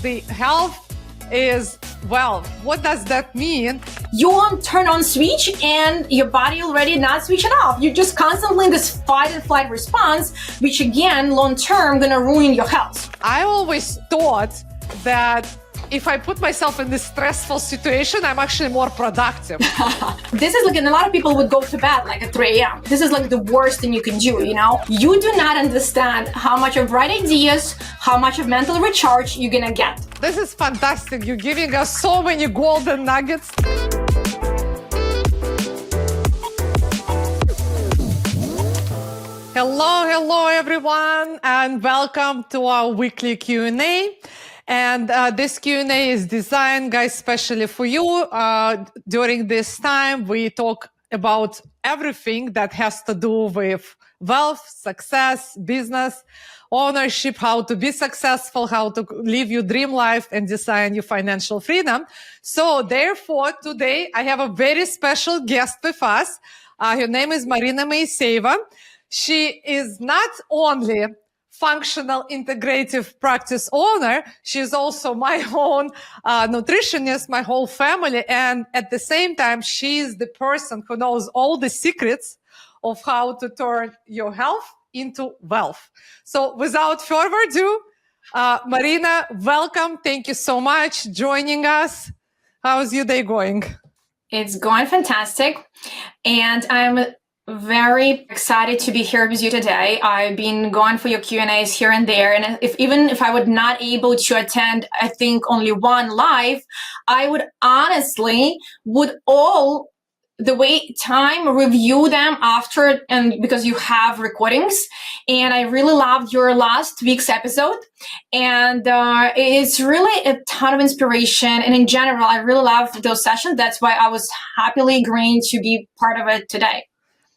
the health is wealth. What does that mean? You won't turn on switch and your body already not switching off. You're just constantly in this fight and flight response, which again, long term, gonna ruin your health. I always thought that if I put myself in this stressful situation, I'm actually more productive. This is like, and a lot of people would go to bed like at 3 a.m. This is like the worst thing you can do, you know? You do not understand how much of bright ideas, how much of mental recharge you're gonna get. This is fantastic. You're giving us so many golden nuggets. Hello everyone, and welcome to our weekly Q&A. And this Q&A is designed, guys, especially for you. During this time, we talk about everything that has to do with wealth, success, business, ownership, how to be successful, how to live your dream life and design your financial freedom. So therefore, today I have a very special guest with us. Her name is Marina Moiseyeva. She is not only functional integrative practice owner, she's also my own nutritionist, my whole family. And at the same time, she's the person who knows all the secrets of how to turn your health into wealth. So without further ado, Marina, welcome. Thank you so much joining us. How's your day going? It's going fantastic. And I'm very excited to be here with you today. I've been going for your Q&As here and there. And even if I would not able to attend, I think only one live, I would honestly all the way time review them after, and because you have recordings. And I really loved your last week's episode. And it's really a ton of inspiration. And in general, I really loved those sessions. That's why I was happily agreeing to be part of it today.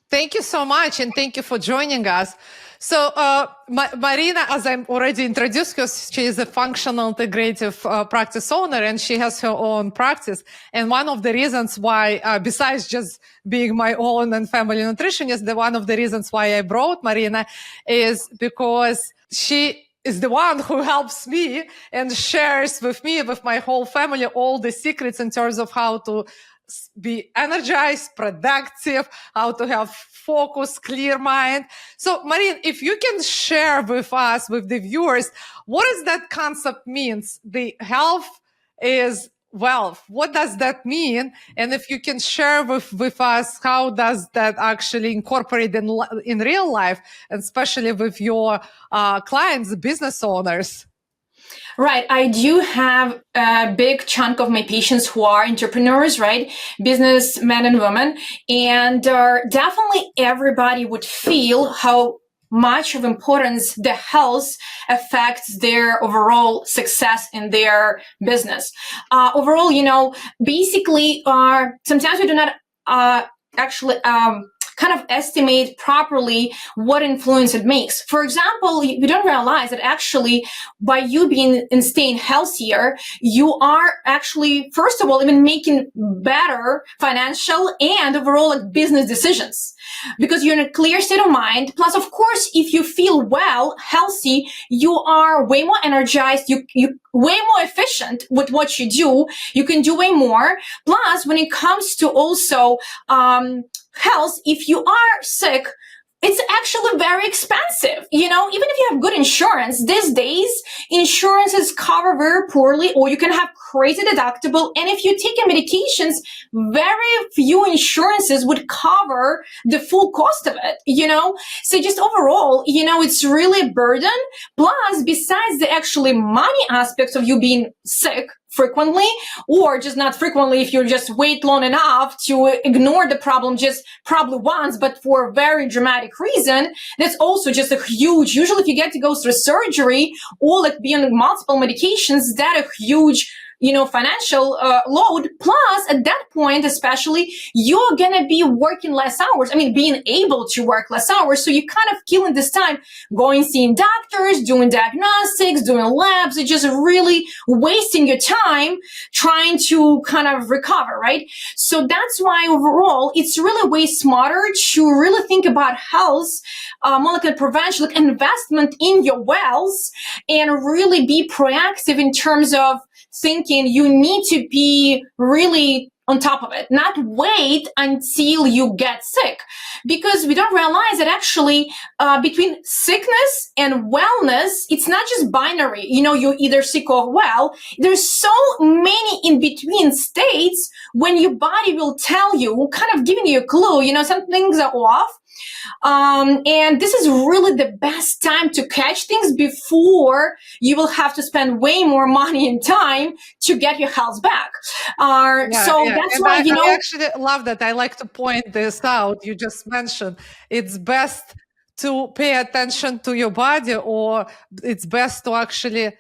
Thank you so much, and thank you for joining us. So, Marina, as I already introduced her, she is a functional integrative practice owner, and she has her own practice. And one of the reasons why, besides just being my own and family nutritionist, one of the reasons why I brought Marina is because she is the one who helps me and shares with me, with my whole family, all the secrets in terms of how to be energized, productive, how to have focus, clear mind. So, Marina, if you can share with us, with the viewers, what does that concept means? The health is wealth. What does that mean? And if you can share with us, how does that actually incorporate in real life, and especially with your clients, business owners? Right. I do have a big chunk of my patients who are entrepreneurs, right? Businessmen and women. And definitely everybody would feel how much of importance the health affects their overall success in their business. Overall, you know, basically, sometimes we do not actually kind of estimate properly what influence it makes. For example, you don't realize that actually by you staying healthier, you are actually, first of all, even making better financial and overall like business decisions because you're in a clear state of mind. Plus, of course, if you feel well, healthy, you are way more energized. You way more efficient with what you do. You can do way more. Plus, when it comes to also, health, if you are sick, it's actually very expensive. You know, even if you have good insurance, these days, insurances cover very poorly, or you can have crazy deductible. And if you take medications, very few insurances would cover the full cost of it, you know? So just overall, you know, it's really a burden. Plus, besides the actually money aspects of you being sick frequently, or just not frequently if you're just wait long enough to ignore the problem just probably once, but for a very dramatic reason, that's also just a huge, usually if you get to go through surgery or like be on multiple medications, that a huge financial load. Plus, at that point, especially, you're gonna be working less hours. I mean, being able to work less hours. So you're kind of killing this time going seeing doctors, doing diagnostics, doing labs. It's just really wasting your time trying to kind of recover, right? So that's why overall, it's really way smarter to really think about health, molecular prevention, like investment in your wells, and really be proactive in terms of thinking you need to be really on top of it, not wait until you get sick, because we don't realize that actually between sickness and wellness, it's not just binary. You're either sick or well. There's so many in between states when your body will tell you, kind of giving you a clue, some things are off. And this is really the best time to catch things before you will have to spend way more money and time to get your health back. That's and why, I actually love that. I like to point this out. You just mentioned it's best to pay attention to your body, or it's best to actually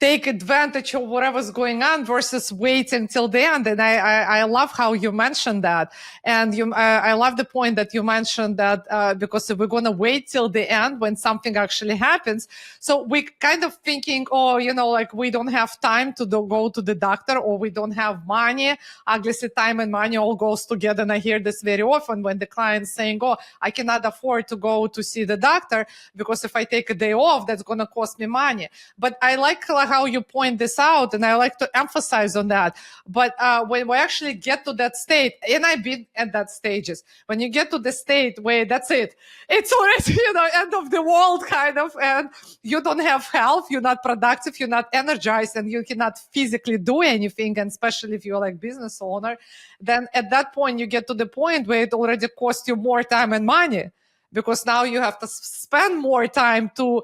take advantage of whatever's going on versus waiting till the end. And I love how you mentioned that. And I love the point that you mentioned that because if we're going to wait till the end when something actually happens, so we kind of thinking, like we don't have time to go to the doctor, or we don't have money. Obviously, time and money all goes together. And I hear this very often when the client's saying, I cannot afford to go to see the doctor because if I take a day off, that's going to cost me money. But I like how you point this out, and I like to emphasize on that. But when we actually get to that state, and I've been at that stages, when you get to the state where that's it, it's already end of the world kind of, and you don't have health, you're not productive, you're not energized, and you cannot physically do anything. And especially if you're like business owner, then at that point you get to the point where it already costs you more time and money, because now you have to spend more time to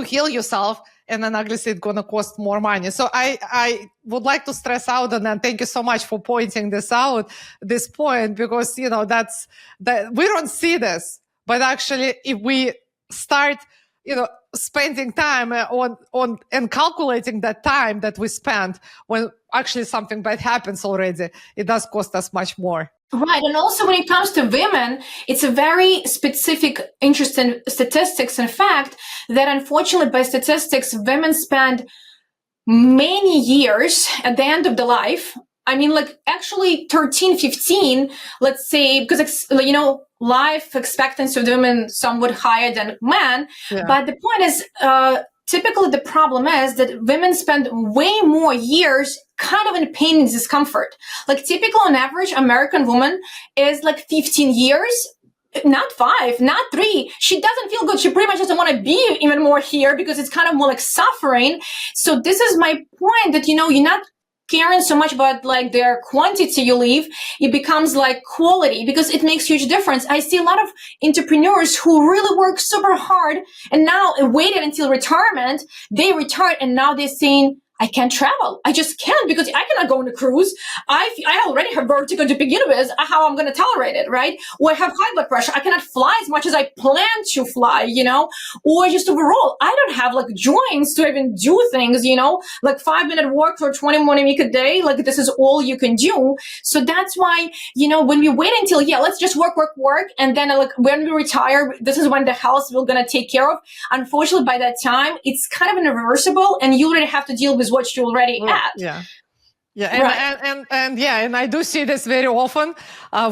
heal yourself, and then obviously it's going to cost more money. So I would like to stress out, and then thank you so much for pointing this out, this point, because that's that we don't see this, but actually if we start spending time on and calculating that time that we spend when actually something bad happens already, it does cost us much more. Right. And also when it comes to women, it's a very specific, interesting statistics and fact that unfortunately by statistics, women spend many years at the end of the life. I mean, like actually 13, 15, let's say, because, life expectancy of women somewhat higher than men. Yeah. But the point is, typically the problem is that women spend way more years kind of in pain and discomfort. Like typical on average American woman is like 15 years, not 5, not 3. She doesn't feel good. She pretty much doesn't want to be even more here because it's kind of more like suffering. So this is my point that, you're not caring so much about like their quantity you leave. It becomes like quality, because it makes huge difference. I see a lot of entrepreneurs who really work super hard and now waited until retirement. They retired and now they're saying, I can't travel. I just can't because I cannot go on a cruise. I already have vertigo to begin with. How I'm going to tolerate it, right? Or I have high blood pressure. I cannot fly as much as I plan to fly, or just overall, I don't have like joints to even do things, like 5-minute walk for 20 minutes a day. Like this is all you can do. So that's why, when we wait until, let's just work. And then like when we retire, this is when the health we're going to take care of. Unfortunately, by that time, it's kind of irreversible and you already have to deal with what you already at. Yeah. And I do see this very often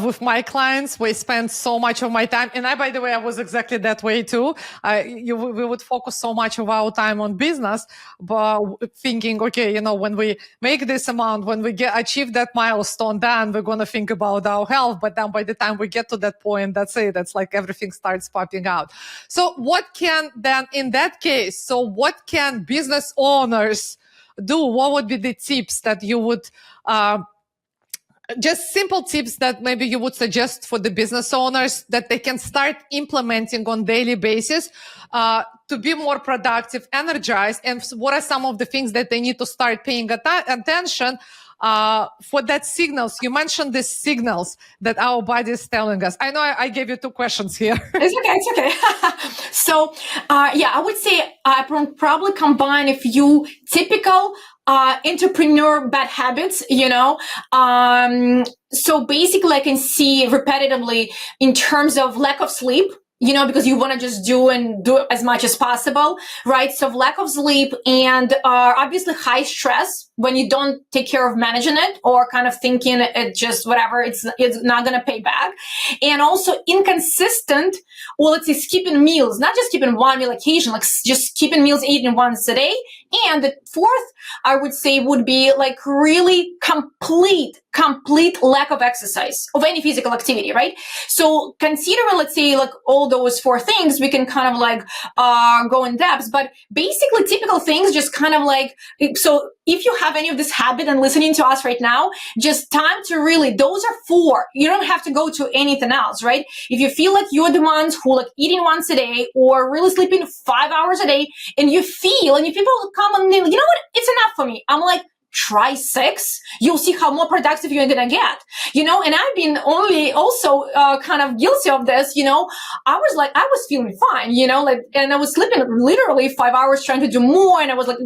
with my clients. We spend so much of my time, and by the way, I was exactly that way too. We would focus so much of our time on business, but thinking, okay, when we make this amount, when we achieve that milestone, then we're going to think about our health. But then by the time we get to that point, that's it. That's like everything starts popping out. So what can then, in that case, what can business owners do? What would be the tips that you would, just simple tips that maybe you would suggest for the business owners that they can start implementing on daily basis to be more productive, energized? And what are some of the things that they need to start paying attention for that signals. You mentioned these signals that our body is telling us. I know I gave you 2 questions here. It's okay. So, I would say I probably combine a few typical entrepreneur bad habits, So basically I can see repetitively in terms of lack of sleep, because you want to just do as much as possible, right? So lack of sleep and obviously high stress when you don't take care of managing it or kind of thinking it just whatever, it's not going to pay back. And also inconsistent, well, let's say skipping meals, not just skipping one meal occasion, like just skipping meals, eating once a day. And the fourth, I would say, would be like really complete lack of exercise, of any physical activity, right? So considering, let's say, like all those 4 things, we can kind of like go in depth, but basically typical things, just kind of like, so if you have any of this habit and listening to us right now, just time to really, those are 4. You don't have to go to anything else, right? If you feel like you're the ones who like eating once a day or really sleeping 5 hours a day, and you feel, and if people come and you know what, it's enough for me. I'm like, try 6, you'll see how more productive you're gonna get, and I've been also kind of guilty of this, I was feeling fine, and I was sleeping literally 5 hours trying to do more, and I was like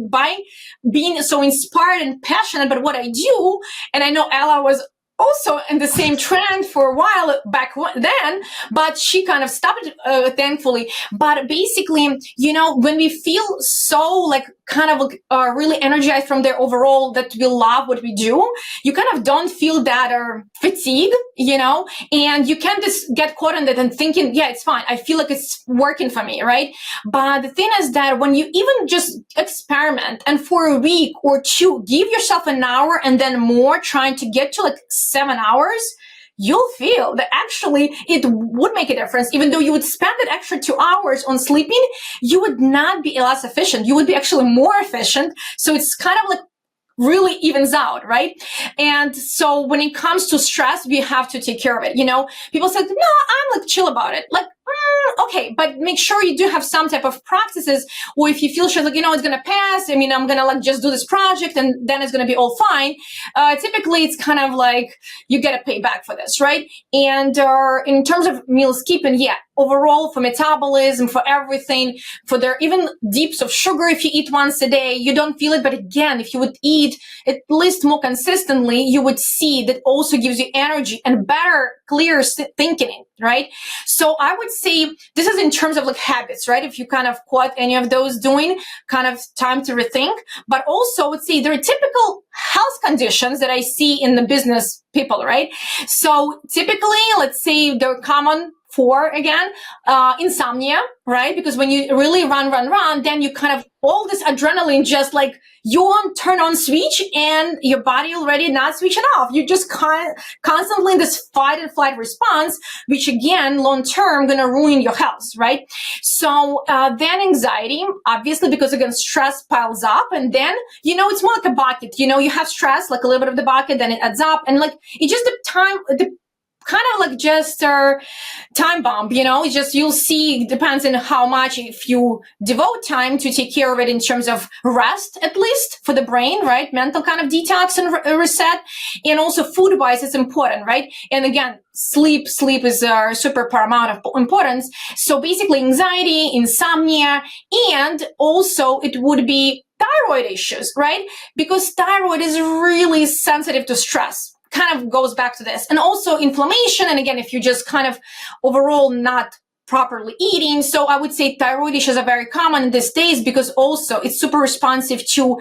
being so inspired and passionate about what I do. And I know Ella was also in the same trend for a while back then, but she kind of stopped it, thankfully. But basically, when we feel so like kind of really energized from their overall that we love what we do, you kind of don't feel that fatigue, and you can't just get caught in that and thinking, yeah, it's fine, I feel like it's working for me, right? But the thing is that when you even just experiment and for a week or 2, give yourself an hour and then more, trying to get to like 7 hours, you'll feel that actually it would make a difference. Even though you would spend that extra 2 hours on sleeping, you would not be less efficient. You would be actually more efficient. So it's kind of like really evens out, right? And so when it comes to stress, we have to take care of it. People said, no, I'm like chill about it. Like, okay, but make sure you do have some type of practices, or if you feel sure, like, it's going to pass, I'm going to like just do this project and then it's going to be all fine. Typically it's kind of like you get to pay back for this, right? And in terms of meal skipping, overall for metabolism, for everything, for their even dips of sugar, if you eat once a day, you don't feel it. But again, if you would eat at least more consistently, you would see that also gives you energy and better, clear thinking, right? So I would say this is in terms of like habits, right? If you kind of caught any of those doing, kind of time to rethink. But also I would say there are typical health conditions that I see in the business people, right? So typically, let's say they're common 4 again, insomnia, right? Because when you really run, then you kind of, all this adrenaline just like you won't turn on switch and your body already not switching off. You just constantly in this fight and flight response, which again, long term, gonna ruin your health, right? So then anxiety, obviously, because again, stress piles up, and then, it's more like a bucket. You have stress, like a little bit of the bucket, then it adds up, and like it just kind of like just a time bomb, it's just, you'll see, depends on how much, if you devote time to take care of it in terms of rest, at least for the brain, right? Mental kind of detox and reset. And also food wise, it's important, right? And again, sleep is super paramount of importance. So basically anxiety, insomnia, and also it would be thyroid issues, right? Because thyroid is really sensitive to stress. Kind of goes back to this. And also inflammation. And again, if you just kind of overall not properly eating. So I would say thyroid issues are very common these days because also it's super responsive to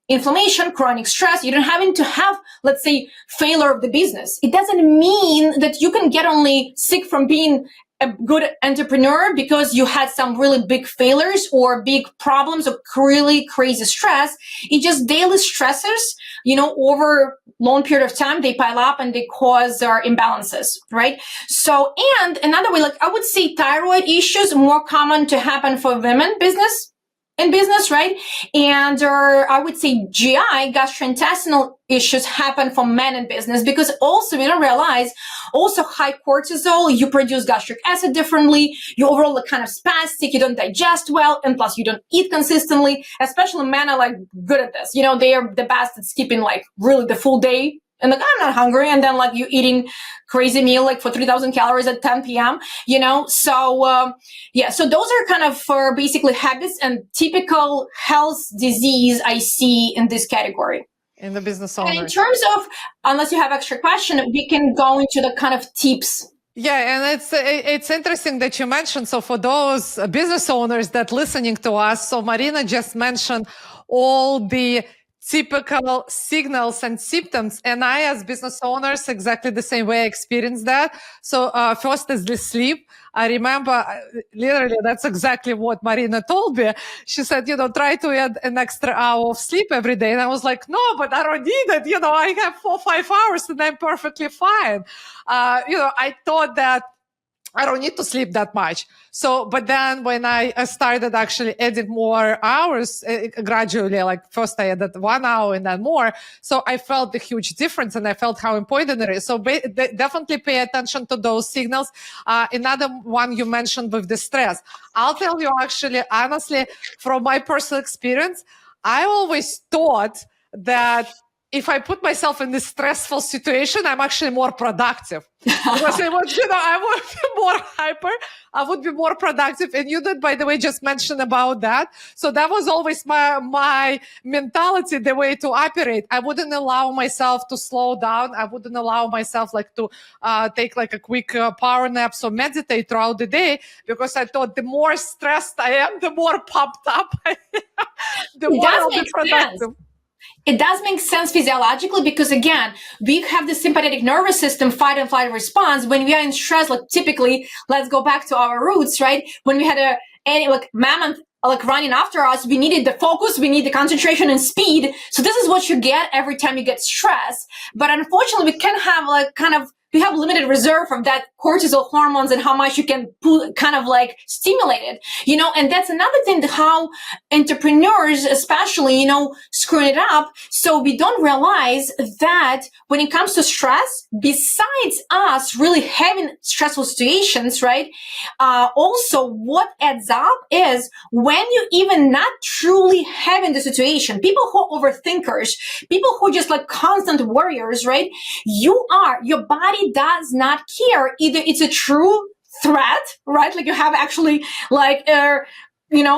inflammation, chronic stress. You don't having to have, let's say, failure of the business. It doesn't mean that you can get only sick from being a good entrepreneur because you had some really big failures or big problems or really crazy stress. It's just daily stressors, over long period of time, they pile up and they cause imbalances, right? So, and another way, like I would say thyroid issues more common to happen for women business in business, right? And I would say GI, gastrointestinal issues happen for men in business because also we don't realize also high cortisol, you produce gastric acid differently, you overall look kind of spastic, you don't digest well, and plus you don't eat consistently. Especially men are like good at this. They are the best at skipping like really the full day. And like, I'm not hungry. And then like you eating crazy meal, like for 3,000 calories at 10 p.m., So, so those are kind of for basically habits and typical health disease I see in this category. In the business owner. And in terms of, unless you have extra question, we can go into the kind of tips. Yeah, and it's interesting that you mentioned. So for those business owners that listening to us, so Marina just mentioned all the typical signals and symptoms. And I, as business owners, exactly the same way I experienced that. So first is the sleep. I remember literally that's exactly what Marina told me. She said, try to add an extra hour of sleep every day. And I was like, no, but I don't need it. I have 4 or 5 hours and I'm perfectly fine. I thought that I don't need to sleep that much. So, but then when I started actually adding more hours gradually, like first I added 1 hour and then more. So I felt the huge difference and I felt how important it is. So definitely pay attention to those signals. Another one you mentioned with the stress. I'll tell you actually, honestly, from my personal experience, I always thought that if I put myself in this stressful situation, I'm actually more productive. Because I would be more hyper, I would be more productive. And you did, by the way, just mention about that. So that was always my mentality, the way to operate. I wouldn't allow myself to slow down. I wouldn't allow myself to take a quick power nap or meditate throughout the day, because I thought the more stressed I am, the more pumped up I am, the more I'll be productive. Sense. It does make sense physiologically because, again, we have the sympathetic nervous system fight and flight response. When we are in stress, like typically, let's go back to our roots, right? When we had mammoth running after us, we needed the focus, we need the concentration and speed. So this is what you get every time you get stressed. But unfortunately, we can have we have limited reserve of that cortisol hormones and how much you can stimulate it, and that's another thing, how entrepreneurs, especially, screwing it up. So we don't realize that when it comes to stress, besides us really having stressful situations, right? Also what adds up is when you even not truly having the situation, people who are overthinkers, people who just constant worriers, right? Your body does not care. Either it's a true threat, right? You have actually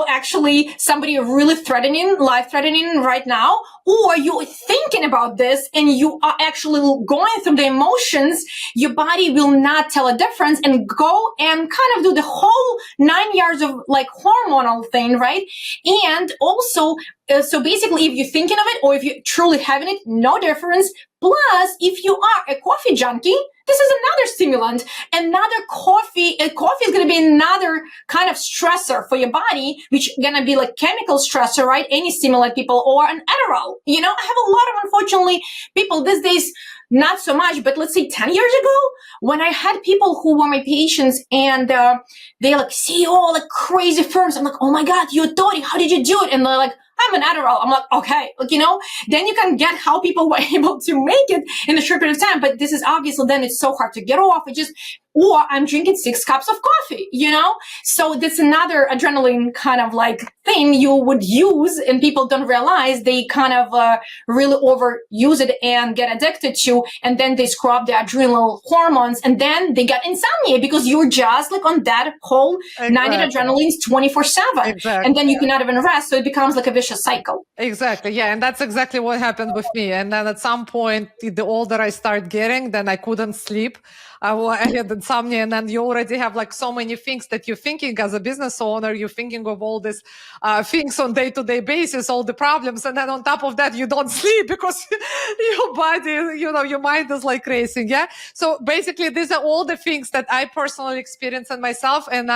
actually somebody really life-threatening right now, or you're thinking about this and you are actually going through the emotions, your body will not tell a difference and go and do the whole 9 yards of hormonal thing, right? And also, so basically, if you're thinking of it or if you're truly having it, no difference. Plus, if you are a coffee junkie, this is another stimulant, another coffee. Coffee is going to be another kind of stressor for your body, which is going to be chemical stressor, right? Any stimulant, people, or an Adderall. I have a lot of, unfortunately, people these days, not so much, but let's say 10 years ago, when I had people who were my patients and they see all the crazy firms. I'm like, oh my God, you're Tori, how did you do it? And they're like, I'm an Adderall. I'm like, okay, then you can get how people were able to make it in a short period of time. But this is obviously then it's so hard to get off. Or I'm drinking 6 cups of coffee, So that's another adrenaline thing you would use, and people don't realize they really overuse it and get addicted to, and then they screw up the adrenal hormones, and then they get insomnia because you're just on that whole 90 adrenalines 24/7, and then you cannot even rest, so it becomes a vicious cycle. Exactly, yeah, and that's exactly what happened with me. And then at some point, the older I start getting, then I couldn't sleep. I had insomnia, and then you already have so many things that you're thinking as a business owner. You're thinking of all these things on day-to-day basis, all the problems, and then on top of that, you don't sleep because your body, your mind is racing. Yeah. So basically, these are all the things that I personally experience in myself. And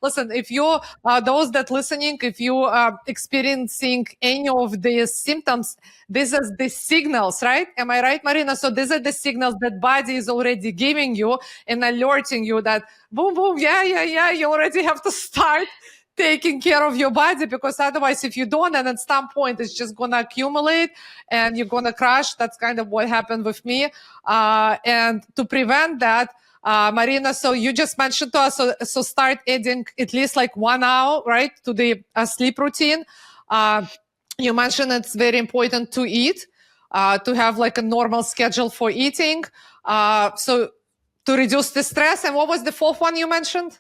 listen, if you those that listening, if you are experiencing any of these symptoms, these are the signals, right? Am I right, Marina? So these are the signals that body is already giving you and alerting you that boom, boom, yeah, you already have to start taking care of your body, because otherwise if you don't, and at some point it's just going to accumulate and you're going to crash. That's kind of what happened with me. And to prevent that, Marina, so you just mentioned to us, so start adding at least like 1 hour, right, to the sleep routine. You mentioned it's very important to eat, to have like a normal schedule for eating. So to reduce the stress. And what was the fourth one you mentioned?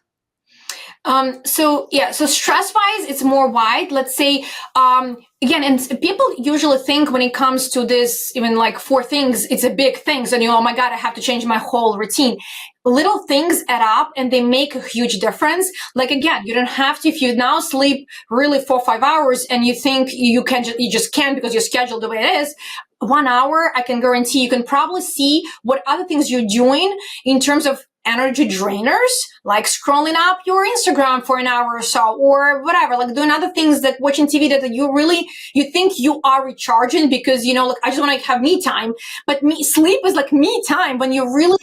So stress wise, it's more wide. Let's say, again, and people usually think when it comes to this, even like 4 things, it's a big thing. So, oh my God, I have to change my whole routine. Little things add up and they make a huge difference. Like, again, you don't have to, if you now sleep really 4 or 5 hours and you think you just can't because you're scheduled the way it is, 1 hour, I can guarantee you can probably see what other things you're doing in terms of energy drainers, like scrolling up your Instagram for an hour or so, or whatever, like doing other things, like watching TV that you think you are recharging because, like, I just want to have me time. But sleep is like me time when you really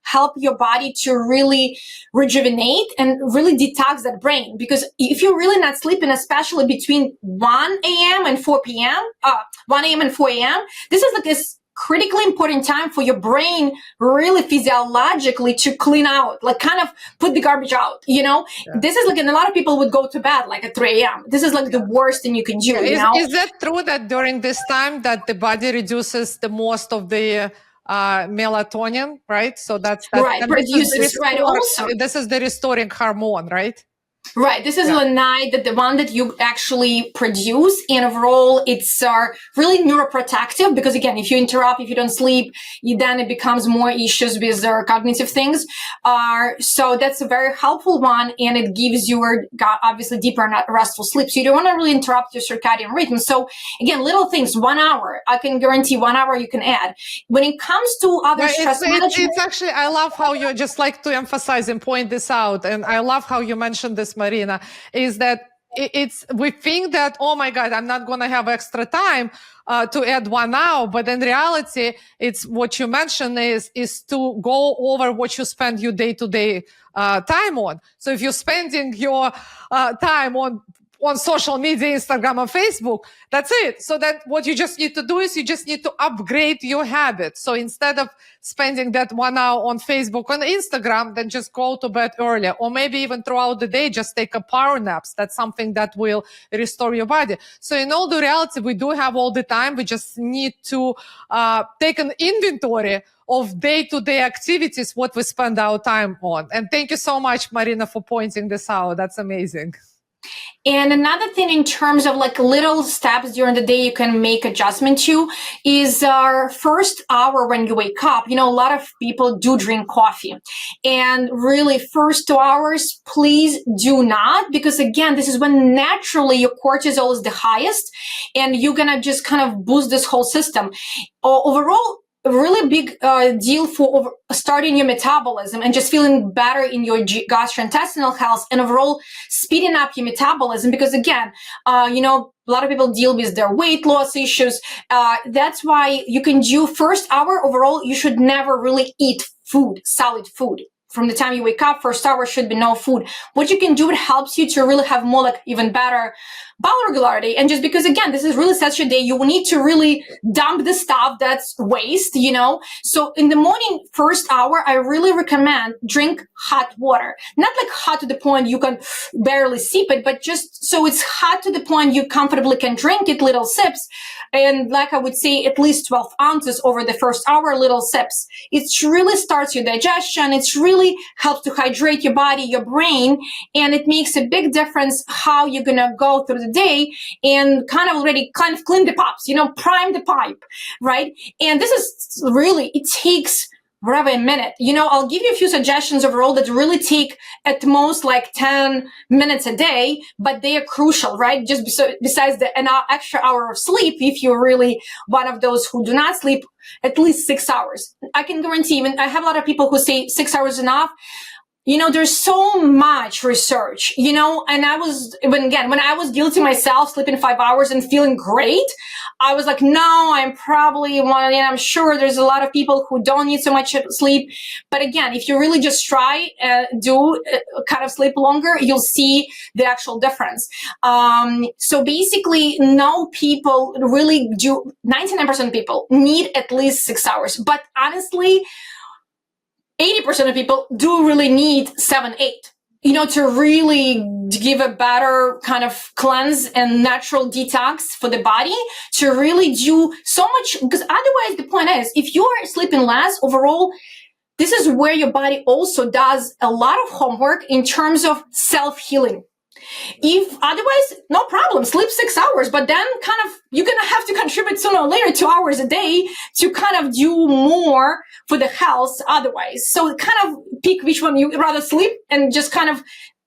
help your body to really rejuvenate and really detox that brain. Because if you're really not sleeping, especially between 1 a.m. and 4 p.m., 1 a.m. and 4 a.m., this is like this critically important time for your brain really physiologically to clean out, like kind of put the garbage out, This is like, and a lot of people would go to bed like at 3 a.m. This is like the worst thing you can do, Is that true that during this time that the body reduces the most of the melatonin, right? So that's right, produces, right? Also, this is the restoring hormone, right? Right. This is the one that you actually produce, and overall, it's really neuroprotective because, again, if you interrupt, if you don't sleep, then it becomes more issues with cognitive things. So that's a very helpful one, and it gives you obviously deeper and restful sleep. So you don't want to really interrupt your circadian rhythm. So again, little things, 1 hour, I can guarantee 1 hour you can add. When it comes to other stress management, it's actually, I love how you just like to emphasize and point this out, and I love how you mentioned this, Marina, is that we think that, oh my God, I'm not going to have extra time to add 1 hour, but in reality, it's what you mentioned is to go over what you spend your day-to-day time on. So if you're spending your time on social media, Instagram and Facebook, that's it. So that what you just need to do is you just need to upgrade your habit. So instead of spending that 1 hour on Facebook and Instagram, then just go to bed earlier, or maybe even throughout the day, just take a power naps. That's something that will restore your body. So in all the reality, we do have all the time. We just need to take an inventory of day-to-day activities, what we spend our time on. And thank you so much, Marina, for pointing this out. That's amazing. And another thing in terms of like little steps during the day you can make adjustment to is our first hour when you wake up. A lot of people do drink coffee, and really first 2 hours, please do not, because again, this is when naturally your cortisol is the highest and you're going to just kind of boost this whole system. Overall, a really big deal for starting your metabolism and just feeling better in your gastrointestinal health and overall speeding up your metabolism. Because again, a lot of people deal with their weight loss issues. That's why you can do first hour overall. You should never really eat food, solid food. From the time you wake up, first hour should be no food. What you can do, it helps you to really have more like even better bowel regularity. And just because, again, this is really such a day, you will need to really dump the stuff that's waste, So in the morning, first hour, I really recommend drink hot water. Not like hot to the point you can barely sip it, but just so it's hot to the point you comfortably can drink it, little sips. And like I would say, at least 12 ounces over the first hour, little sips. It really starts your digestion. It's really helps to hydrate your body, your brain, and it makes a big difference how you're going to go through the day and kind of clean the pipes, prime the pipe, right? And this is really, it takes whatever a minute. I'll give you a few suggestions overall that really take at most like 10 minutes a day, but they are crucial, right? Just besides an extra hour of sleep, if you're really one of those who do not sleep, at least 6 hours. I can guarantee, even I have a lot of people who say 6 hours enough. there's so much research, and when I was guilty myself, sleeping 5 hours and feeling great, I was like, no, I'm probably one, and I'm sure there's a lot of people who don't need so much sleep. But again, if you really just try do kind of sleep longer, you'll see the actual difference. So basically, no people really do, 99% of people need at least 6 hours. But honestly, 80% of people do really need 7, 8, to really give a better kind of cleanse and natural detox for the body, to really do so much. Because otherwise, the point is, if you are sleeping less overall, this is where your body also does a lot of homework in terms of self-healing. If otherwise, no problem, sleep 6 hours, but then kind of you're going to have to contribute sooner or later 2 hours a day to kind of do more for the health otherwise. So kind of pick which one you rather sleep and just kind of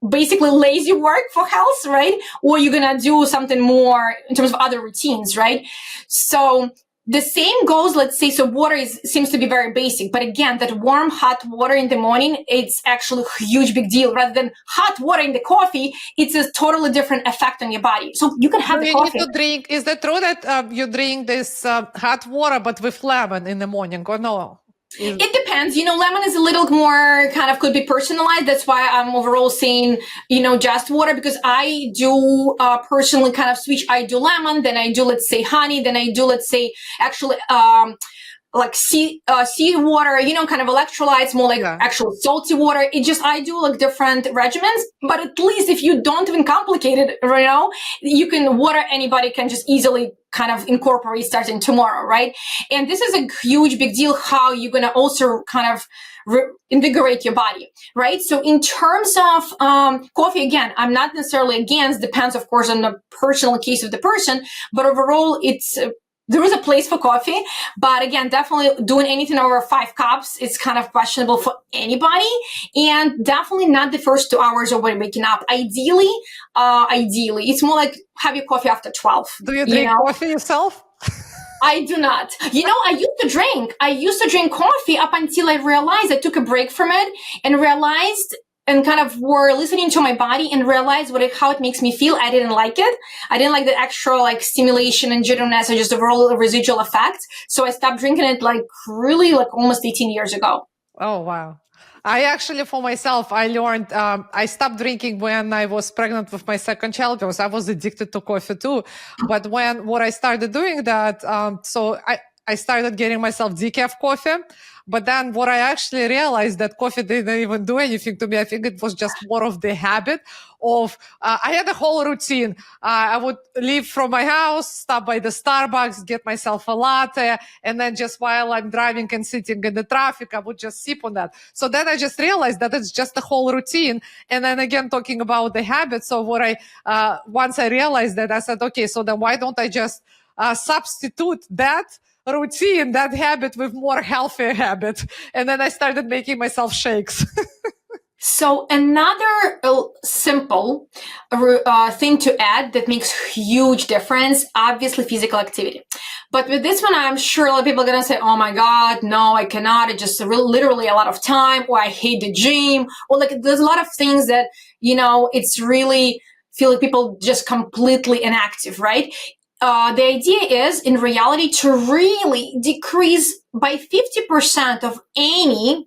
basically lazy work for health, right? Or you're going to do something more in terms of other routines, right? So the same goes, let's say, so water seems to be very basic, but again, that warm, hot water in the morning, it's actually a huge big deal. Rather than hot water in the coffee, it's a totally different effect on your body. So you can have the coffee. Need to drink. Is that true that you drink this hot water, but with lemon in the morning, or no? It depends. Lemon is a little more kind of could be personalized. That's why I'm overall saying, just water, because I do personally kind of switch. I do lemon, then I do, let's say, honey, then I do, let's say, actually, like sea water, kind of electrolytes, more like actual salty water. I do like different regimens, but at least if you don't even complicate it, you can, water anybody can just easily kind of incorporate starting tomorrow, right? And this is a huge big deal, how you're going to also kind of invigorate your body, right? So in terms of coffee, again, I'm not necessarily against, depends of course on the personal case of the person, but overall there is a place for coffee, but again, definitely doing anything over 5 cups is kind of questionable for anybody, and definitely not the first 2 hours of when waking up. Ideally, it's more like have your coffee after 12. Do you drink coffee yourself? I do not. I used to drink coffee up until I realized I took a break from it and realized and kind of were listening to my body and realized how it makes me feel. I didn't like it. I didn't like the extra stimulation and jitteriness or just overall residual effect. So I stopped drinking it really almost 18 years ago. Oh, wow. I actually, for myself, I learned, I stopped drinking when I was pregnant with my second child because I was addicted to coffee too. But what I started doing that, so I started getting myself decaf coffee. But then what I actually realized that coffee didn't even do anything to me. I think it was just more of the habit of, I had a whole routine. I would leave from my house, stop by the Starbucks, get myself a latte. And then just while I'm driving and sitting in the traffic, I would just sip on that. So then I just realized that it's just a whole routine. And then again, talking about the habits of once I realized that, I said, okay, so then why don't I just substitute that routine, that habit, with more healthy habit? And then I started making myself shakes. So another simple thing to add that makes huge difference, obviously physical activity. But with this one, I'm sure a lot of people are going to say, oh my God, no, I cannot. It's just literally a lot of time, or I hate the gym, or there's a lot of things that, it's really feel like people just completely inactive, right? The idea is, in reality, to really decrease by 50% of any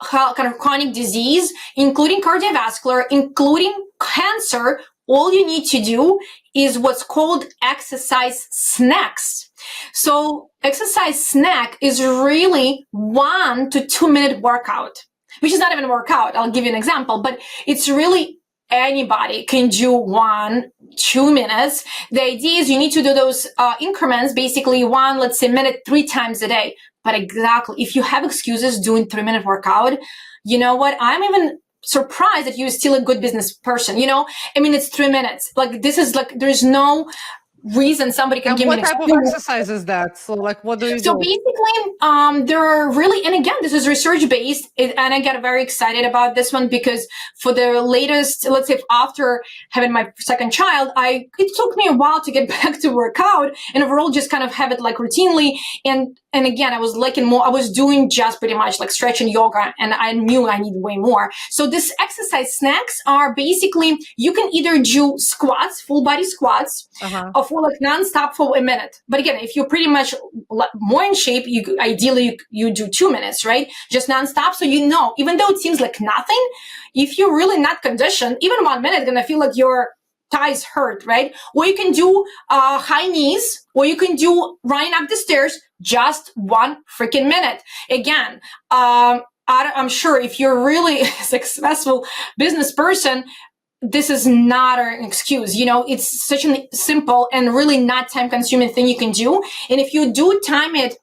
kind of chronic disease, including cardiovascular, including cancer. All you need to do is what's called exercise snacks. So exercise snack is really 1 to 2 minute workout, which is not even a workout. I'll give you an example, but it's really anybody can do 1, 2 minutes. The idea is you need to do those increments, basically let's say minute 3 times a day. But exactly, if you have excuses doing 3-minute workout, you know what? I'm even surprised that you're still a good business person. It's 3 minutes. This is there's no reason somebody can give me an excuse. What type of exercise is that? So what do you do? So basically, there are really, and again, this is research based, and I get very excited about this one because for the latest, let's say after having my second child, it took me a while to get back to work out and overall just kind of have it routinely. And and again, I was liking more. I was doing just pretty much like stretching yoga, and I knew I need way more. So this exercise snacks are basically, you can either do squats, full body squats, or for like nonstop for a minute. But again, if you're pretty much more in shape, you ideally you do 2 minutes, right? Just nonstop. So even though it seems like nothing, if you're really not conditioned, even 1 minute gonna feel like your thighs hurt, right? Or you can do high knees, or you can do running up the stairs, just 1 freaking minute. Again, I'm sure if you're really a successful business person, this is not an excuse. It's such a simple and really not time consuming thing you can do. And if you do time it,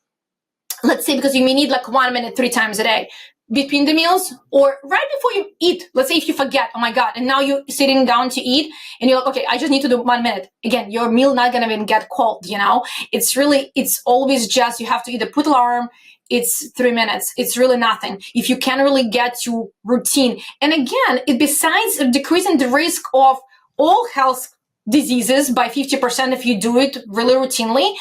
let's say, because you may need like 1 minute 3 times a day, between the meals or right before you eat. Let's say if you forget, oh my God, and now you're sitting down to eat and you're like, okay, I just need to do 1 minute. Again, your meal not going to even get cold, It's always just, you have to either put alarm, it's 3 minutes. It's really nothing. If you can really get to routine. And again, besides decreasing the risk of all health diseases by 50% if you do it really routinely,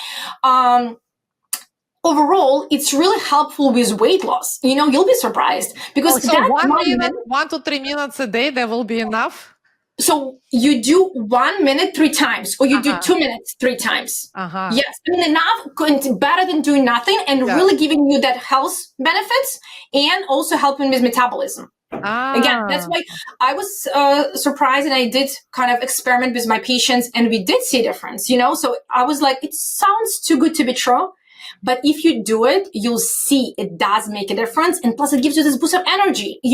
overall, it's really helpful with weight loss. You'll be surprised because so 1 to 3 minutes a day, that will be enough. So you do 1 minute 3 times, or you do 2 minutes 3 times. Yes, enough, better than doing nothing, and really giving you that health benefits and also helping with metabolism. Again, that's why I was surprised, and I did kind of experiment with my patients, and we did see a difference. So I was like, it sounds too good to be true. But if you do it, you'll see it does make a difference. And plus it gives you this boost of energy, and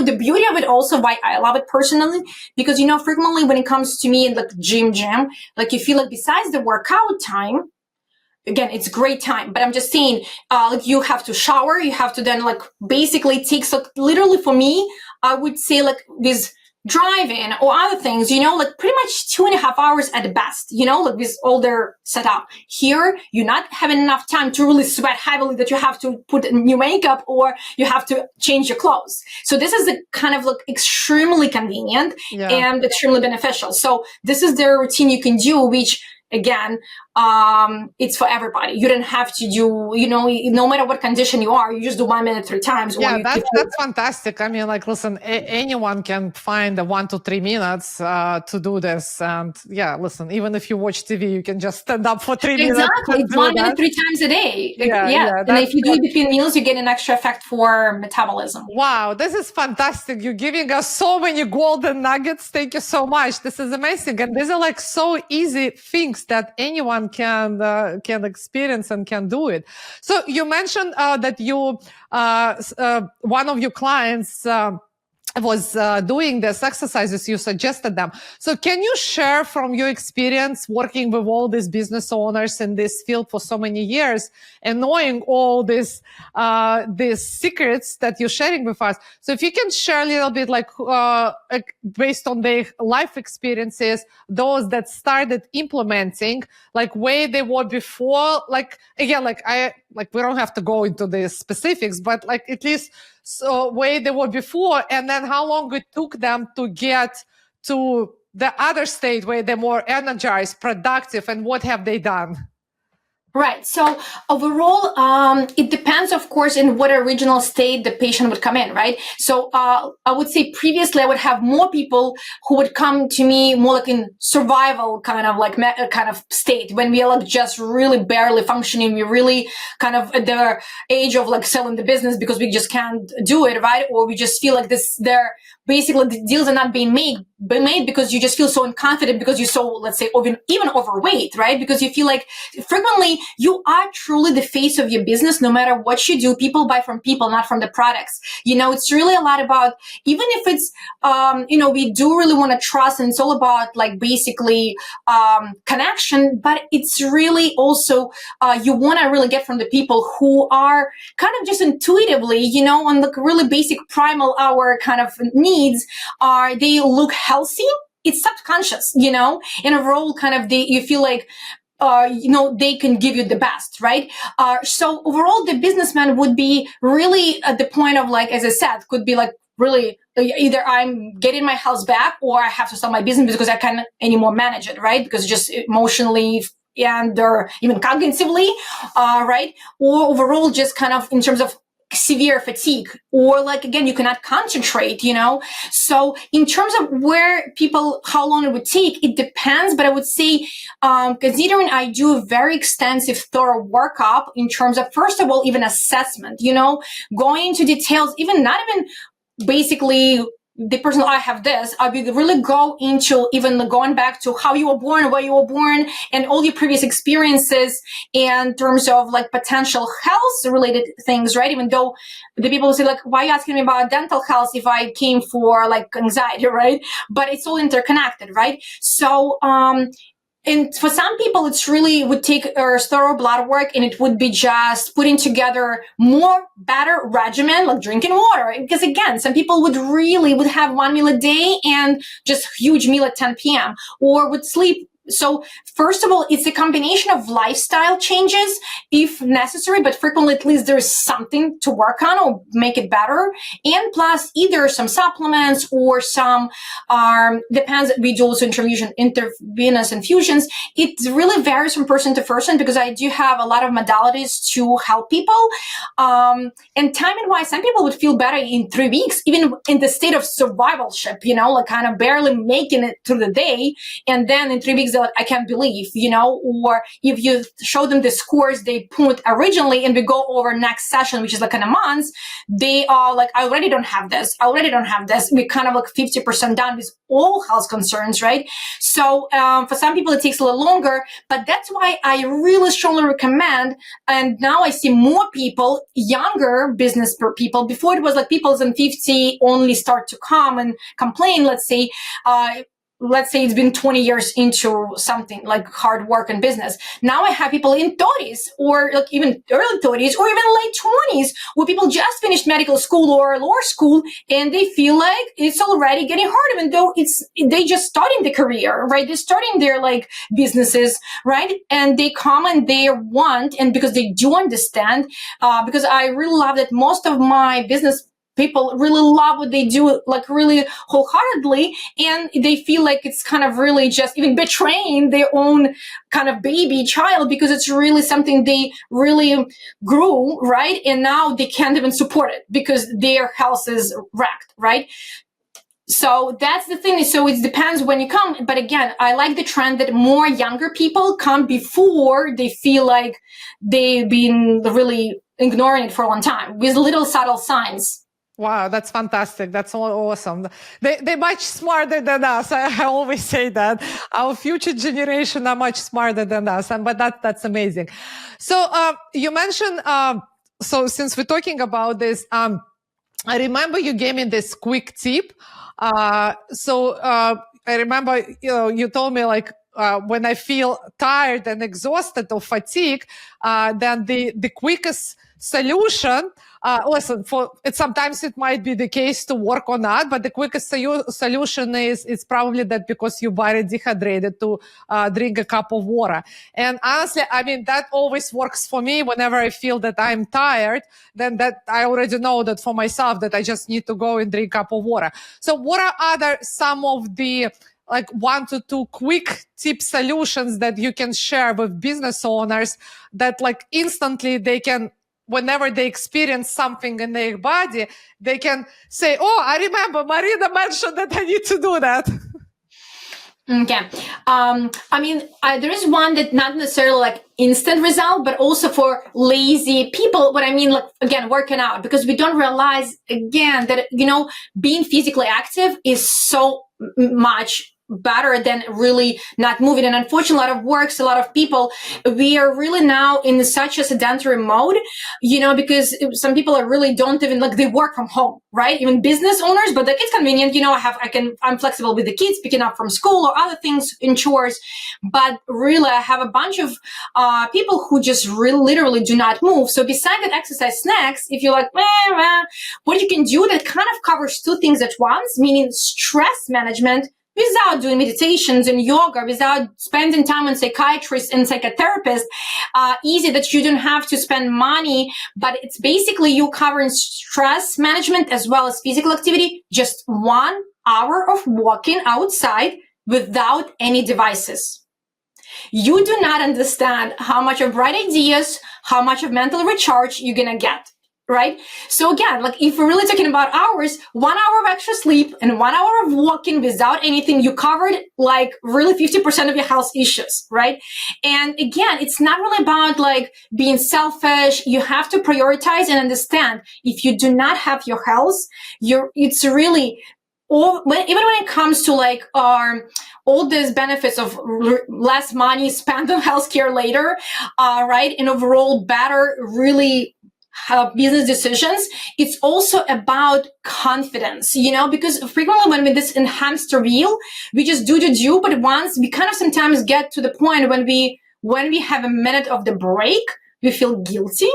the beauty of it also, why I love it personally, because, frequently when it comes to me in like gym, like you feel like besides the workout time, again, it's great time, but I'm just saying, like you have to shower, you have to then like basically takes like literally for me, I would say like this driving or other things, like pretty much 2.5 hours at the best, like with all their setup. Here, you're not having enough time to really sweat heavily that you have to put new makeup or you have to change your clothes. So this is the kind of like extremely convenient and extremely beneficial. So this is the routine you can do, which again, it's for everybody. You don't have to do, no matter what condition you are, you just do 1 minute 3 times. Yeah, that's fantastic. I mean, like, listen, anyone can find 1 to 3 minutes to do this. And yeah, listen, even if you watch TV, you can just stand up for 3 minutes. Exactly. It's 1 minute 3 times a day. Yeah. And if you do it between meals, you get an extra effect for metabolism. Wow, this is fantastic. You're giving us so many golden nuggets. Thank you so much. This is amazing. And these are like so easy things that anyone can experience and can do it. So you mentioned that you one of your clients was doing these exercises, you suggested them. So can you share from your experience working with all these business owners in this field for so many years and knowing all these secrets that you're sharing with us? So if you can share a little bit, like based on their life experiences, those that started implementing, like where they were before, like again, we don't have to go into the specifics, but like at least so where they were before, and then how long it took them to get to the other state where they're more energized, productive, and what have they done? Right. So overall, it depends, of course, in what original state the patient would come in, right? So I would say previously I would have more people who would come to me more like in survival kind of state, when we are like just really barely functioning. We're really kind of at the age of like selling the business because we just can't do it, right? Or we just feel like they're basically the deals are not being made because you just feel so unconfident because you're so, let's say, even overweight, right? Because you feel like frequently you are truly the face of your business. No matter what you do, people buy from people, not from the products. It's really a lot about, even if it's, we do really want to trust, and it's all about like basically connection, but it's really also, you want to really get from the people who are kind of just intuitively, on the really basic primal hour kind of needs, they look healthy. It's subconscious, in a role kind of you feel like, they can give you the best, right? So overall, the businessman would be really at the point of like, as I said, could be like really either I'm getting my house back or I have to sell my business because I can't anymore manage it, right? Because just emotionally, and or even cognitively, right? Or overall, just kind of in terms of severe fatigue, or like, again, you cannot concentrate, So in terms of where people, how long it would take, it depends. But I would say, considering I do a very extensive, thorough workup in terms of, first of all, even assessment, going into details, not even basically the person, I have this, I will really go into even going back to how you were born, where you were born, and all your previous experiences in terms of like potential health related things, right? Even though the people say like, why are you asking me about dental health if I came for like anxiety, right? But it's all interconnected, right? So, and for some people, it's really would take a thorough blood work, and it would be just putting together more better regimen, like drinking water. Because again, some people would have one meal a day and just huge meal at 10 p.m. or would sleep. So first of all, it's a combination of lifestyle changes if necessary, but frequently at least there's something to work on or make it better. And plus either some supplements or some, depends, we do also intravenous infusions. It really varies from person to person because I do have a lot of modalities to help people. And timing wise, some people would feel better in 3 weeks, even in the state of survivalship, like kind of barely making it through the day. And then in 3 weeks, they're like, I can't believe, or if you show them the scores they put originally and we go over next session, which is like in a month, they are like, I already don't have this. We're kind of like 50% done with all health concerns, right? So for some people, it takes a little longer, but that's why I really strongly recommend. And now I see more people, younger business people. Before it was like people in 50 only start to come and complain, let's say it's been 20 years into something like hard work and business. Now I have people in 30s or like even early 30s or even late 20s where people just finished medical school or lower school and they feel like it's already getting hard, even though they just starting the career, right? They're starting their like businesses, right? And they come and they want, and because they do understand, because I really love that most of my business people really love what they do, like really wholeheartedly, and they feel like it's kind of really just even betraying their own kind of baby child because it's really something they really grew, right? And now they can't even support it because their health is wrecked, right? So that's the thing. So it depends when you come. But again, I like the trend that more younger people come before they feel like they've been really ignoring it for a long time with little subtle signs. Wow, that's fantastic. That's awesome. They're much smarter than us. I always say that. Our future generation are much smarter than us. But that's amazing. So you mentioned, so since we're talking about this, I remember you gave me this quick tip. I remember, you told me like, when I feel tired and exhausted or fatigue, then the quickest solution, listen, sometimes it might be the case to work on that, but the quickest solution is probably that because you're very dehydrated to drink a cup of water. And honestly, I mean, that always works for me whenever I feel that I'm tired, then that I already know that for myself that I just need to go and drink a cup of water. So what are some of the like 1 to 2 quick tip solutions that you can share with business owners that like instantly they can, whenever they experience something in their body, they can say, oh, I remember Marina mentioned that I need to do that. Okay. I mean, there is one that not necessarily like instant result, but also for lazy people. What I mean, like, again, working out, because we don't realize again that, being physically active is so much better than really not moving. And unfortunately, a lot of works, a lot of people, we are really now in such a sedentary mode, because some people are really don't even like, they work from home, right? Even business owners, but like it's convenient, I'm flexible with the kids picking up from school or other things in chores. But really, I have a bunch of people who just literally do not move. So besides that exercise snacks, if you're like, what you can do that kind of covers 2 things at once, meaning stress management, without doing meditations and yoga, without spending time on psychiatrists and psychotherapists, easy that you don't have to spend money, but it's basically you covering stress management as well as physical activity, just 1 hour of walking outside without any devices. You do not understand how much of bright ideas, how much of mental recharge you're going to get. Right? So again, like if we're really talking about hours, 1 hour of extra sleep and 1 hour of walking without anything, you covered like really 50% of your health issues, right? And again, it's not really about like being selfish. You have to prioritize and understand if you do not have your health, it's really even when it comes to like all these benefits of less money spent on healthcare later, right? And overall better, really business decisions, it's also about confidence, because frequently when we're this in hamster wheel, we just do, but once we kind of sometimes get to the point when we have a minute of the break, we feel guilty.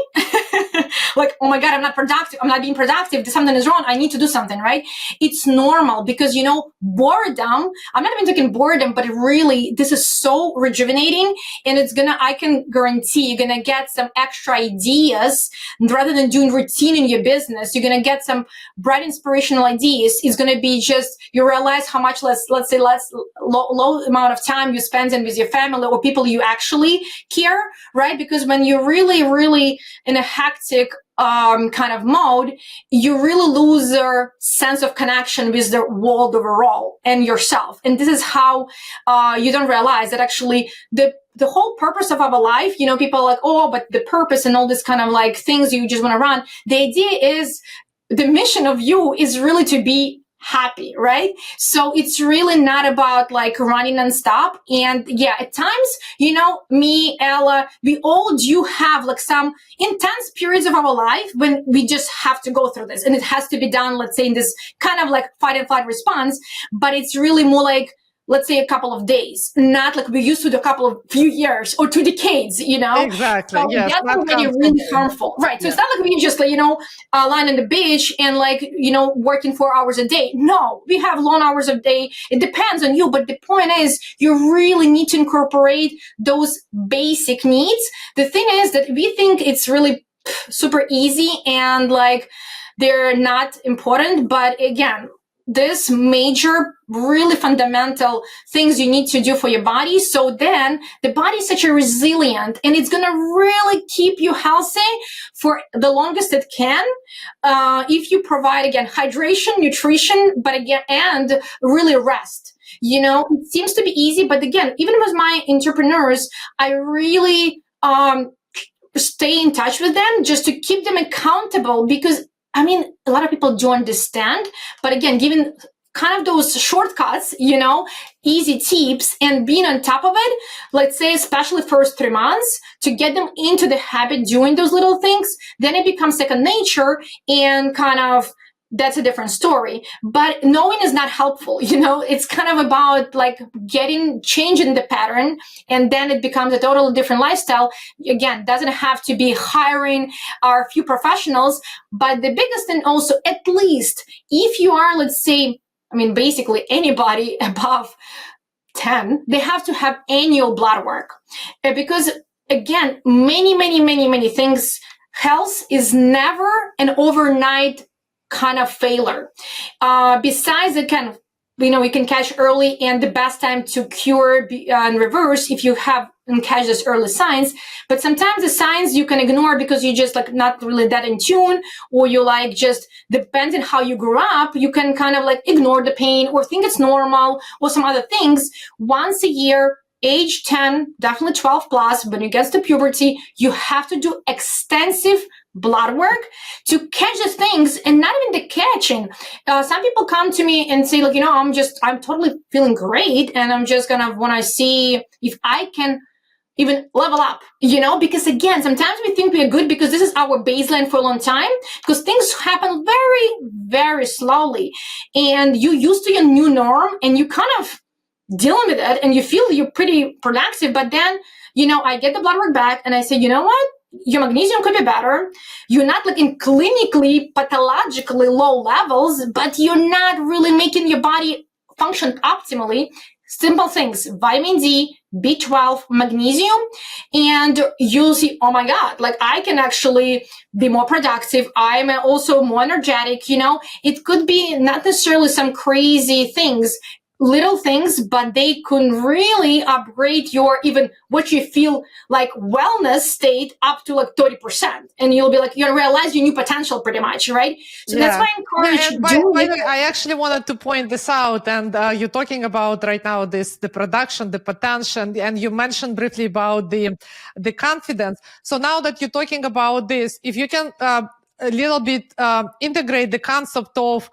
Like, oh my God, I'm not productive. I'm not being productive. Something is wrong. I need to do something, right? It's normal because, boredom, I'm not even talking boredom, but really, this is so rejuvenating and I can guarantee you're going to get some extra ideas rather than doing routine in your business. You're going to get some bright inspirational ideas. It's going to be just, you realize how much less low amount of time you spend in with your family or people you actually care, right? Because when you're really, really in a hectic kind of mode, you really lose your sense of connection with the world overall and yourself. And this is how you don't realize that actually the whole purpose of our life, people are like, oh, but the purpose and all this kind of like things you just want to run. The idea is the mission of you is really to be happy, right? So it's really not about like running nonstop. And yeah, at times, me, Ella, we all do have like some intense periods of our life when we just have to go through this. And it has to be done, let's say, in this kind of like fight and flight response. But it's really more like, let's say, a couple of days, not like we used to do few years or 2 decades, Exactly. So Yes. that's already really harmful. Right. So it's not like we just, lying on the beach and working 4 hours a day. No, we have long hours a day. It depends on you. But the point is you really need to incorporate those basic needs. The thing is that we think it's really super easy and like they're not important. But again, this major, really fundamental things you need to do for your body. So then the body is such a resilient and it's going to really keep you healthy for the longest it can. If you provide, again, hydration, nutrition, but again, and really rest. It seems to be easy, but again, even with my entrepreneurs, I really stay in touch with them just to keep them accountable because a lot of people do understand, but again, giving kind of those shortcuts, easy tips and being on top of it, let's say, especially first 3 months to get them into the habit doing those little things, then it becomes second nature and kind of that's a different story. But knowing is not helpful. It's kind of about like changing the pattern and then it becomes a totally different lifestyle. Again, doesn't have to be hiring a few professionals, but the biggest thing also, at least if you are, let's say, basically anybody above 10, they have to have annual blood work because again, many things, health is never an overnight kind of failure. Besides it kind of, you can catch early and the best time to cure and reverse if you have and catch those early signs. But sometimes the signs you can ignore because you just like not really that in tune or you like just depends on how you grew up, you can kind of like ignore the pain or think it's normal or some other things. Once a year, age 10, definitely 12 plus, when you get to puberty, you have to do extensive blood work to catch the things and not even the catching. Some people come to me and say, like, I'm totally feeling great. And I'm just going to want to see if I can even level up, because again, sometimes we think we are good because this is our baseline for a long time because things happen very, very slowly and you used to your new norm and you kind of dealing with it and you feel you're pretty productive. But then, I get the blood work back and I say, you know what? Your magnesium could be better. You're not like in clinically, pathologically low levels, but you're not really making your body function optimally. Simple things, vitamin D, B12, magnesium, and you'll see, oh my God, like I can actually be more productive. I'm also more energetic, It could be not necessarily some crazy things. little things, but they can really upgrade your even what you feel like wellness state up to like 30%. And you'll be like, you'll realize your new potential pretty much, right? So that's why I encourage And doing by it. the way, I actually wanted to point this out. And you're talking about right now the production, the potential, and you mentioned briefly about the confidence. So now that you're talking about this, if you can a little bit integrate the concept of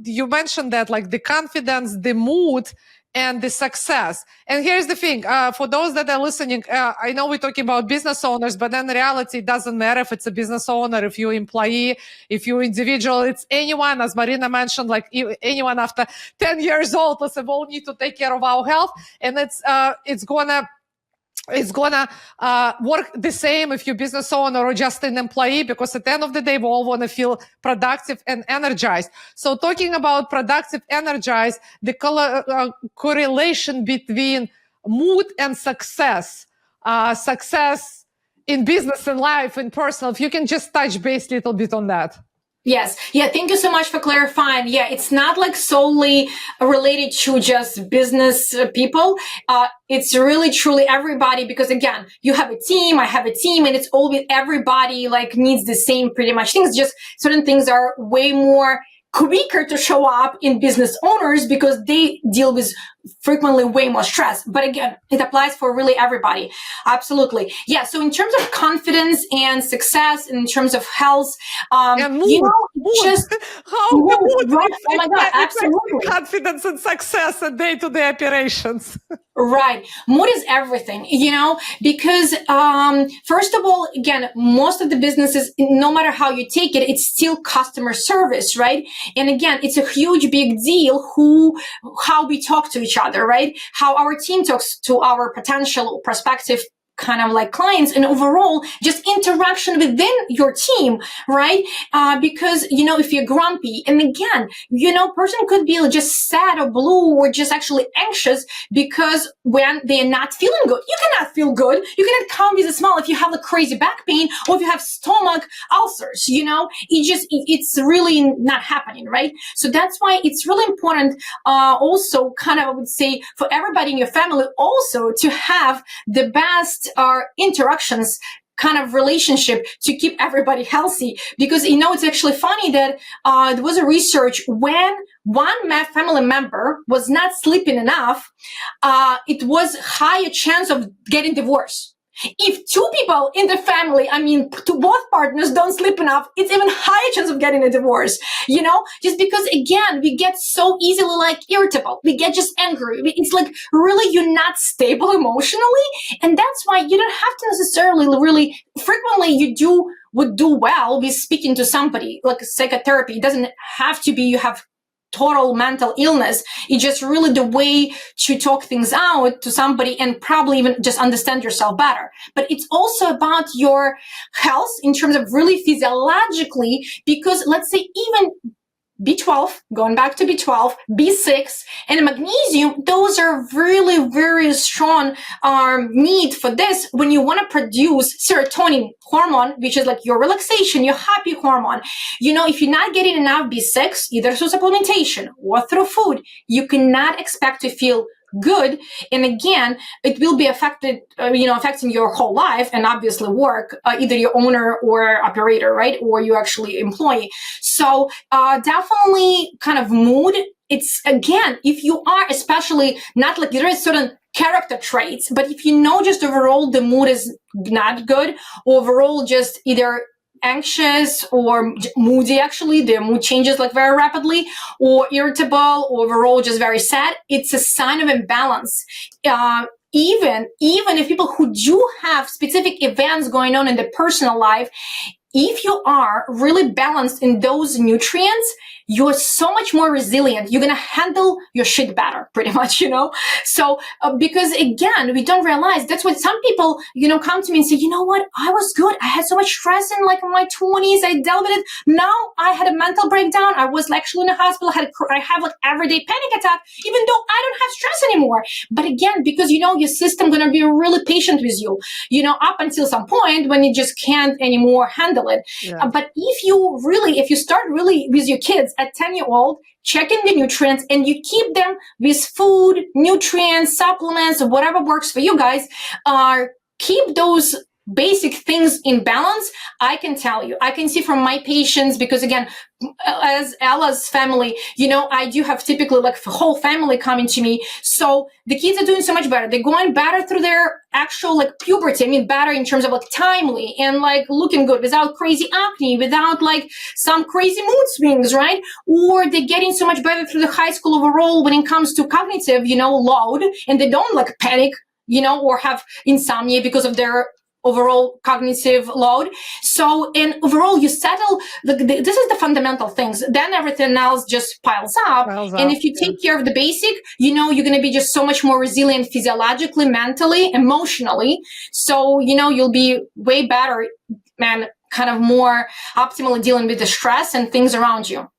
you mentioned that like the confidence, the mood, and the success. And here's the thing, for those that are listening, I know we're talking about business owners, but in reality, it doesn't matter if it's a business owner, if you're employee, if you're individual, it's anyone, as Marina mentioned, like anyone after 10 years old, listen, we all need to take care of our health. And it's gonna work the same if you're a business owner or just an employee, because at the end of the day, we all want to feel productive and energized. So talking about productive, energized, the correlation between mood and success in business and life and personal, if you can just touch base a little bit on that. Yes. Yeah. Thank you so much for clarifying. Yeah. It's not like solely related to just business people. It's really truly everybody, because again, you have a team, I have a team, and it's all with everybody like needs the same pretty much things. Just certain things are way more quicker to show up in business owners because they deal with frequently way more stress. But again, it applies for really everybody. Absolutely. Yeah. So in terms of confidence and success, in terms of health, mood, you know, mood. just how mood, right? Oh my God, absolutely. Confidence and success and day-to-day operations. Right. Mood is everything, you know, because first of all, again, most of the businesses, no matter how you take it, it's still customer service, right? And again, it's a huge big deal how we talk to each other, right? How our team talks to our potential prospective kind of like clients, and overall just interaction within your team, right? Because, you know, if you're grumpy, and again, you know, person could be just sad or blue or just actually anxious because when they're not feeling good, you cannot feel good. You cannot come with a smile if you have a crazy back pain or if you have stomach ulcers, you know, it's really not happening, right? So that's why it's really important, also kind of, I would say, for everybody in your family also to have the best interactions kind of relationship to keep everybody healthy. Because, you know, it's actually funny that there was a research when one family member was not sleeping enough, it was higher chance of getting divorced. If two people in the family, I mean, to both partners don't sleep enough, it's even higher chance of getting a divorce, you know, just because again, we get so easily like irritable. We get just angry. It's like really you're not stable emotionally. And that's why you don't have to necessarily really frequently would do well with speaking to somebody like psychotherapy. It doesn't have to be you have total mental illness. It's just really the way to talk things out to somebody and probably even just understand yourself better. But it's also about your health in terms of really physiologically, because let's say even B12, going back to B12, B6, and magnesium, those are really, very strong need for this when you want to produce serotonin hormone, which is like your relaxation, your happy hormone. You know, if you're not getting enough B6, either through supplementation or through food, you cannot expect to feel good. And again, it will be affecting your whole life and obviously work, either your owner or operator, right? Or you actually employee. So definitely kind of mood. It's again, if you are especially not like there is certain character traits, but if you know just overall the mood is not good, overall just either anxious or moody, actually their mood changes like very rapidly, or irritable, or overall just very sad, it's a sign of imbalance. Even if people who do have specific events going on in their personal life, if you are really balanced in those nutrients, you're so much more resilient. You're going to handle your shit better, pretty much, you know? So, because again, we don't realize that's what some people, you know, come to me and say, you know what? I was good. I had so much stress in like my 20s. I dealt with it. Now I had a mental breakdown. I was actually in the hospital. I have like everyday panic attack, even though I don't have stress anymore. But again, because, you know, your system going to be really patient with you, you know, up until some point when you just can't anymore handle it. Yeah. But if you start really with your kids, at 10-year-old, checking the nutrients, and you keep them with food, nutrients, supplements, whatever works for you guys, keep those basic things in balance. I can tell you, I can see from my patients, because again, as Ella's family, I do have typically like the whole family coming to me. So the kids are doing so much better. They're going better through their actual like puberty. I mean, better in terms of like timely and like looking good without crazy acne, without like some crazy mood swings, right? Or they're getting so much better through the high school overall when it comes to cognitive, load, and they don't like panic, or have insomnia because of their overall cognitive load. So, and overall, you settle. This is the fundamental things. Then everything else just piles up. And if you take care of the basic, you're going to be just so much more resilient physiologically, mentally, emotionally. So, you'll be way better, man, kind of more optimally dealing with the stress and things around you.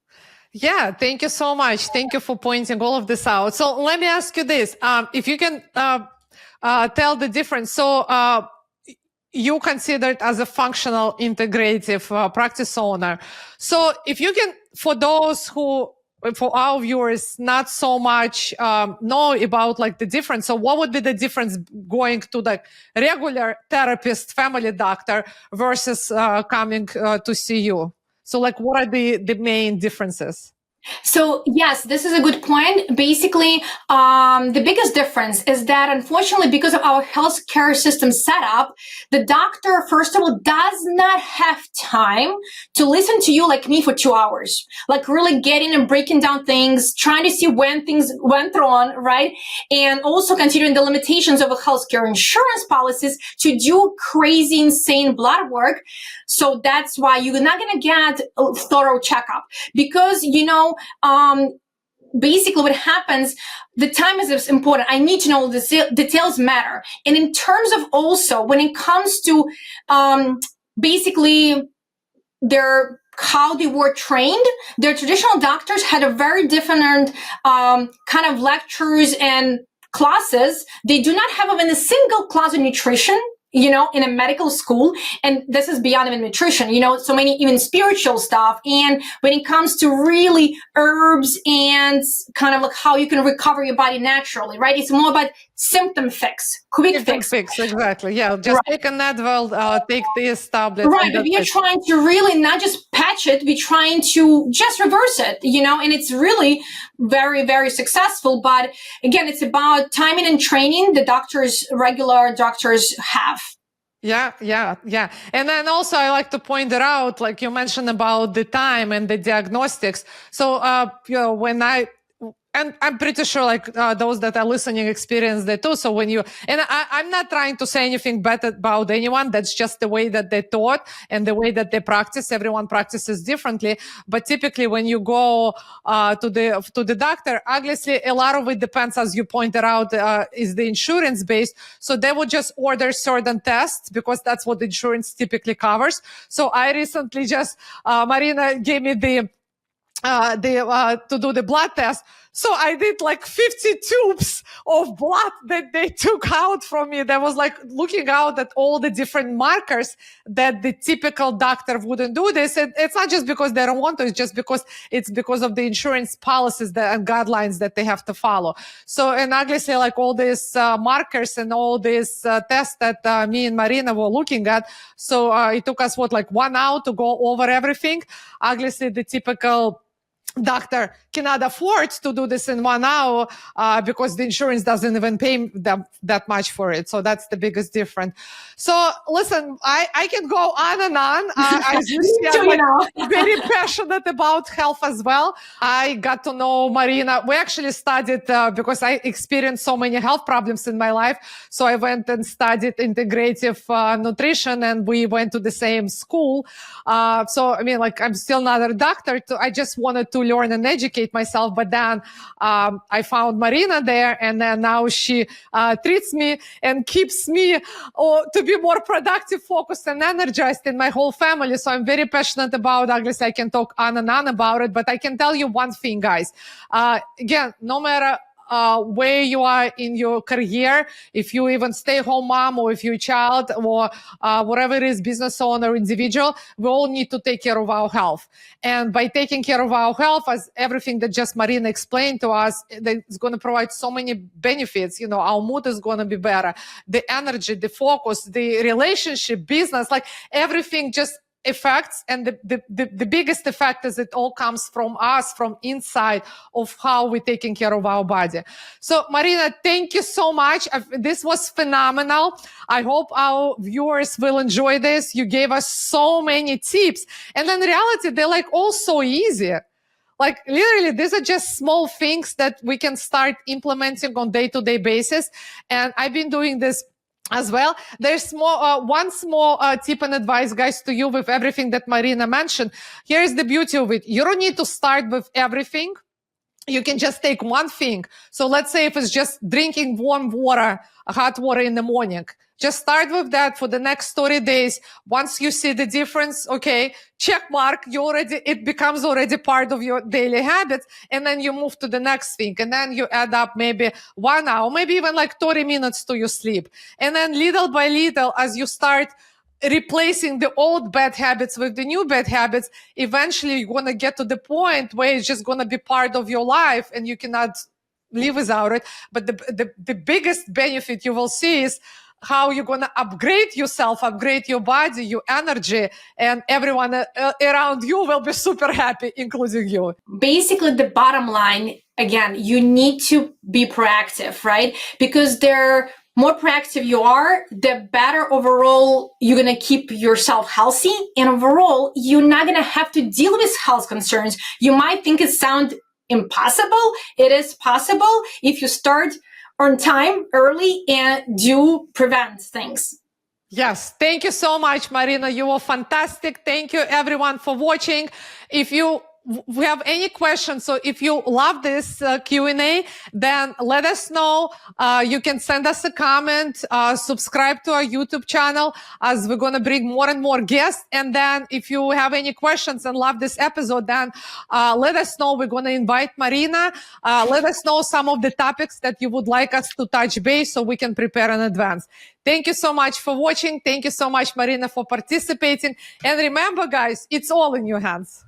Yeah, thank you so much. Thank you for pointing all of this out. So let me ask you this: if you can tell the difference. So you considered as a functional integrative practice owner. So if you can, for our viewers, not so much know about like the difference. So what would be the difference going to the regular therapist, family doctor versus coming to see you? So like, what are the main differences? So yes, this is a good point. Basically, the biggest difference is that unfortunately, because of our healthcare system setup, the doctor, first of all, does not have time to listen to you like me for 2 hours, like really getting and breaking down things, trying to see when things went wrong, right? And also considering the limitations of a healthcare insurance policies to do crazy, insane blood work. So that's why you're not going to get a thorough checkup because, basically what happens, the time is important. I need to know the details matter. And in terms of also when it comes to basically how they were trained, their traditional doctors had a very different kind of lectures and classes. They do not have even a single class of nutrition, in a medical school. And this is beyond even nutrition, so many even spiritual stuff. And when it comes to really herbs and kind of like how you can recover your body naturally, right? It's more about symptom fix, quick fix. Exactly. Yeah. Just take a Advil, take this tablet. Right. But we are trying to really not just patch it, we're trying to just reverse it, and it's really very, very successful. But again, it's about timing and training the regular doctors have. Yeah. And then also I like to point it out, like you mentioned about the time and the diagnostics. So, and I'm pretty sure like those that are listening experience that too. So I'm not trying to say anything bad about anyone. That's just the way that they taught and the way that they practice. Everyone practices differently. But typically when you go to the doctor, obviously a lot of it depends, as you pointed out, is the insurance based. So they would just order certain tests because that's what insurance typically covers. So I recently Marina gave me to do the blood test. So I did like 50 tubes of blood that they took out from me. That was like looking out at all the different markers that the typical doctor wouldn't do this. And it's not just because they don't want to, it's because of the insurance policies and guidelines that they have to follow. So, and obviously like all these markers and all these tests that me and Marina were looking at. So it took us 1 hour to go over everything. Obviously the typical doctor cannot afford to do this in 1 hour because the insurance doesn't even pay them that much for it. So that's the biggest difference. So listen, I can go on and on. As you see, I'm very passionate about health as well. I got to know Marina. We actually studied because I experienced so many health problems in my life. So I went and studied integrative nutrition, and we went to the same school. So I mean, like, I'm still not a doctor. I just wanted to learn and educate myself. But then I found Marina there, and then now she treats me and keeps me to be more productive, focused, and energized in my whole family. So I'm very passionate about Agnes. I can talk on and on about it, but I can tell you one thing, guys. Again, no matter where you are in your career, if you even stay-home mom or if you're a child or whatever it is, business owner, individual, we all need to take care of our health. And by taking care of our health, as everything that just Marina explained to us, it's going to provide so many benefits. Our mood is going to be better, the energy, the focus, the relationship, business, like everything just effects. And the biggest effect is it all comes from us, from inside of how we're taking care of our body. So Marina, thank you so much. This was phenomenal. I hope our viewers will enjoy this. You gave us so many tips, and in reality, they're like all so easy. Like literally, these are just small things that we can start implementing on day-to-day basis. And I've been doing this as well. There's one small tip and advice, guys, to you with everything that Marina mentioned. Here's the beauty of it. You don't need to start with everything. You can just take one thing. So let's say if it's just drinking warm water, hot water in the morning, just start with that for the next 30 days. Once you see the difference, okay, check mark, it becomes already part of your daily habits. And then you move to the next thing. And then you add up maybe 1 hour, maybe even like 30 minutes to your sleep. And then little by little, as you start replacing the old bad habits with the new bad habits, eventually you're going to get to the point where it's just going to be part of your life and you cannot live without it. But the biggest benefit you will see is how you're going to upgrade yourself, upgrade your body, your energy, and everyone around you will be super happy, including you. Basically, the bottom line, again, you need to be proactive, right? Because the more proactive you are, the better overall you're going to keep yourself healthy. And overall, you're not going to have to deal with health concerns. You might think it sounds impossible. It is possible if you start on time early and do prevent things. Yes. Thank you so much, Marina. You were fantastic. Thank you everyone for watching. If you have any questions, so if you love this Q&A, then let us know. You can send us a comment, subscribe to our YouTube channel, as we're going to bring more and more guests. And then if you have any questions and love this episode, then let us know. We're going to invite Marina. Let us know some of the topics that you would like us to touch base so we can prepare in advance. Thank you so much for watching. Thank you so much, Marina, for participating. And remember, guys, it's all in your hands.